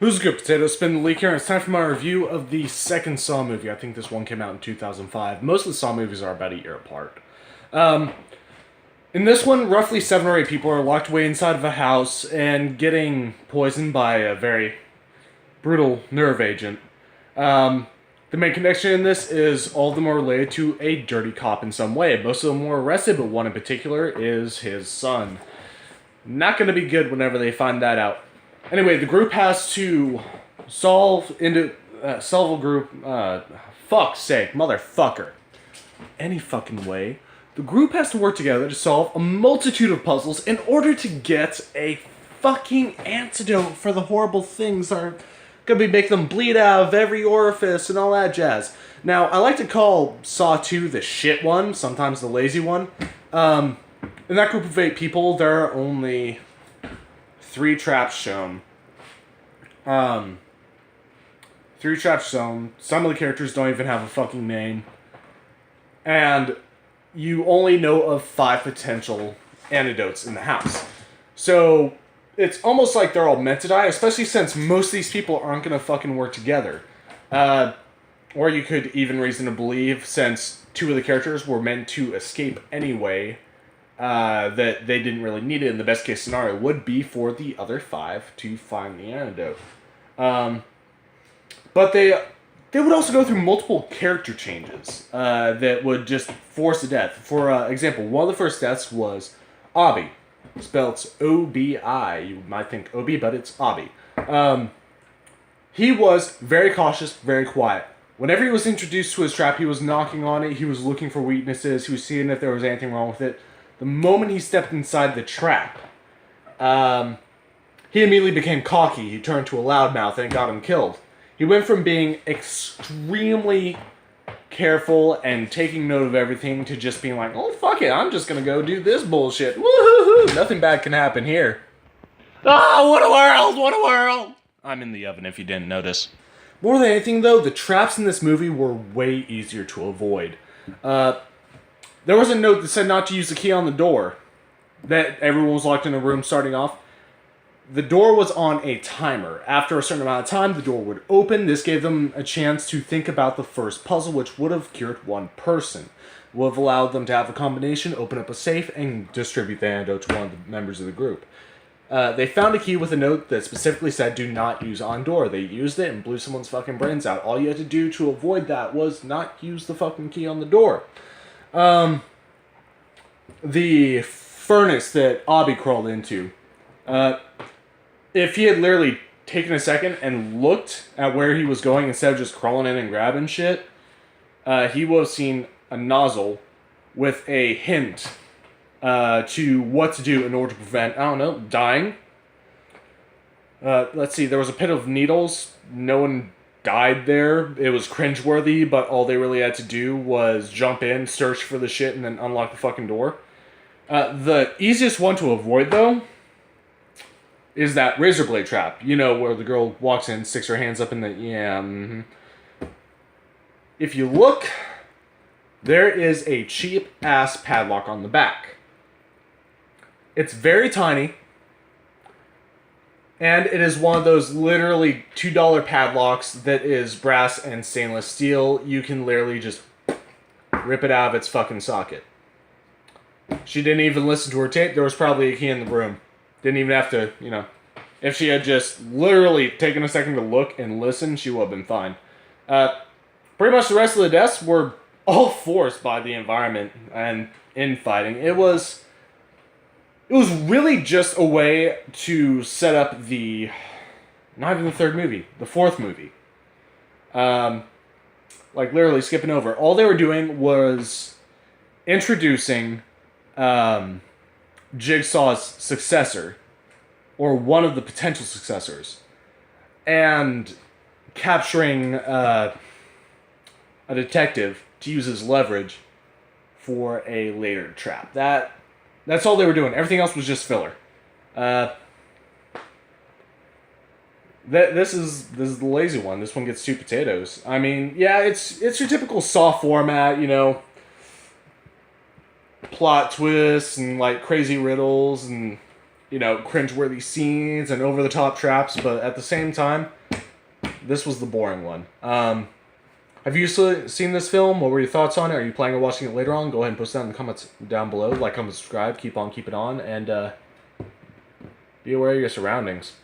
Who's good, Potato? Spin the leak here, and it's time for my review of the second Saw movie. I think this one came out in 2005. Most of the Saw movies are about a year apart. In this one, roughly 7 or 8 people are locked away inside of a house and getting poisoned by a very brutal nerve agent. The main connection in this is all of them are related to a dirty cop in some way. Most of them were arrested, but one in particular is his son. Not going to be good whenever they find that out. Anyway, the group has to solve a group. Fuck's sake, motherfucker. Any fucking way. The group has to work together to solve a multitude of puzzles in order to get a fucking antidote for the horrible things that are gonna be making them bleed out of every orifice and all that jazz. Now, I like to call Saw 2 the shit one, sometimes the lazy one. In that group of 8 people, there are only 3 traps shown. 3 traps shown. Some of the characters don't even have a fucking name. And you only know of 5 potential antidotes in the house. So, it's almost like they're all meant to die, especially since most of these people aren't going to fucking work together. Or you could even reason to believe, since 2 of the characters were meant to escape anyway, that they didn't really need it, and the best case scenario would be for the other 5 to find the antidote. But they would also go through multiple character changes that would just force a death. For example, one of the first deaths was Obi. Spelled O-B-I. You might think O-B, but it's Obi. He was very cautious, very quiet. Whenever he was introduced to his trap, he was knocking on it, he was looking for weaknesses, he was seeing if there was anything wrong with it. The moment he stepped inside the trap, he immediately became cocky. He turned to a loudmouth and it got him killed. He went from being extremely careful and taking note of everything to just being like, oh, fuck it, I'm just gonna go do this bullshit. Woohoo! Nothing bad can happen here. Ah, what a world! What a world! I'm in the oven if you didn't notice. More than anything, though, the traps in this movie were way easier to avoid. There was a note that said not to use the key on the door. That everyone was locked in a room starting off. The door was on a timer. After a certain amount of time, the door would open. This gave them a chance to think about the first puzzle, which would have cured one person. Would have allowed them to have a combination, open up a safe, and distribute the antidote to one of the members of the group. They found a key with a note that specifically said, do not use on door. They used it and blew someone's fucking brains out. All you had to do to avoid that was not use the fucking key on the door. The furnace that Obi crawled into, if he had literally taken a second and looked at where he was going instead of just crawling in and grabbing shit, he would have seen a nozzle with a hint to what to do in order to prevent, I don't know, dying. Let's see, there was a pit of needles. No one died there. It was cringeworthy, but all they really had to do was jump in, search for the shit, and then unlock the fucking door. The easiest one to avoid, though, is that razor blade trap. You know, where the girl walks in, sticks her hands up in the... Yeah, If you look, there is a cheap-ass padlock on the back. It's very tiny, and it is one of those literally $2 padlocks that is brass and stainless steel. You can literally just rip it out of its fucking socket. She didn't even listen to her tape. There was probably a key in the room. Didn't even have to, you know. If she had just literally taken a second to look and listen, she would have been fine. Pretty much the rest of the deaths were all forced by the environment and infighting. It was really just a way to set up not even the 3rd movie, the 4th movie. Like literally skipping over. All they were doing was introducing Jigsaw's successor, or one of the potential successors, and capturing a detective to use as leverage for a later trap. That's all they were doing. Everything else was just filler. This is the lazy one. This one gets 2 potatoes. I mean, yeah, it's your typical Saw format, you know, plot twists and like crazy riddles and cringeworthy scenes and over the top traps, but at the same time, this was the boring one. Have you seen this film? What were your thoughts on it? Are you planning on watching it later on? Go ahead and post that in the comments down below. Like, comment, subscribe, keep on keeping on, and be aware of your surroundings.